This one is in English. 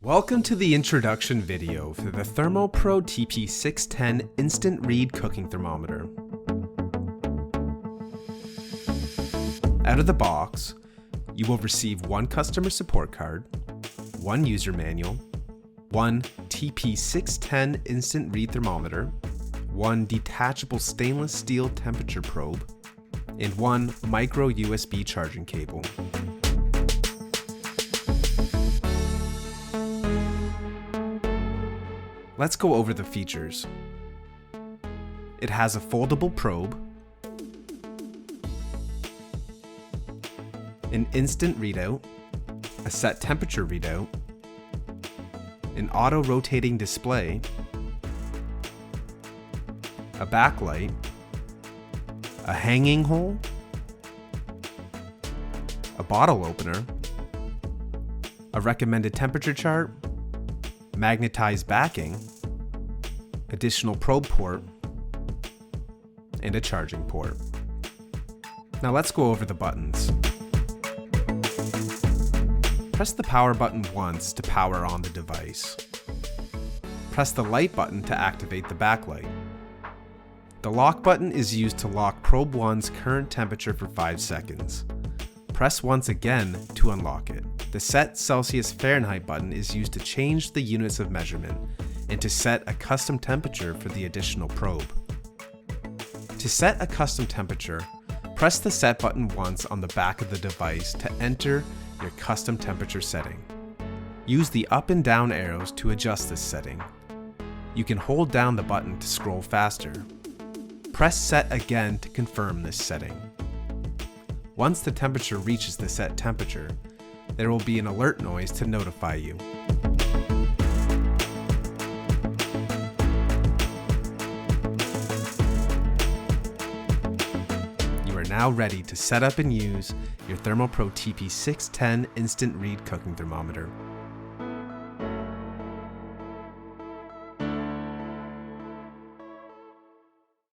Welcome to the introduction video for the ThermoPro TP610 Instant Read Cooking Thermometer. Out of the box, you will receive one customer support card, one user manual, one TP610 Instant Read Thermometer, one detachable stainless steel temperature probe, and one micro USB charging cable. Let's go over the features. It has a foldable probe, an instant readout, a set temperature readout, an auto-rotating display, a backlight, a hanging hole, a bottle opener, a recommended temperature chart, magnetized backing, additional probe port, and a charging port. Now let's go over the buttons. Press the power button once to power on the device. Press the light button to activate the backlight. The lock button is used to lock probe 1's current temperature for 5 seconds. Press once again to unlock it. The Set Celsius Fahrenheit button is used to change the units of measurement and to set a custom temperature for the additional probe. To set a custom temperature, press the Set button once on the back of the device to enter your custom temperature setting. Use the up and down arrows to adjust this setting. You can hold down the button to scroll faster. Press Set again to confirm this setting. Once the temperature reaches the set temperature, there will be an alert noise to notify you. You are now ready to set up and use your ThermoPro TP610 Instant Read Cooking Thermometer.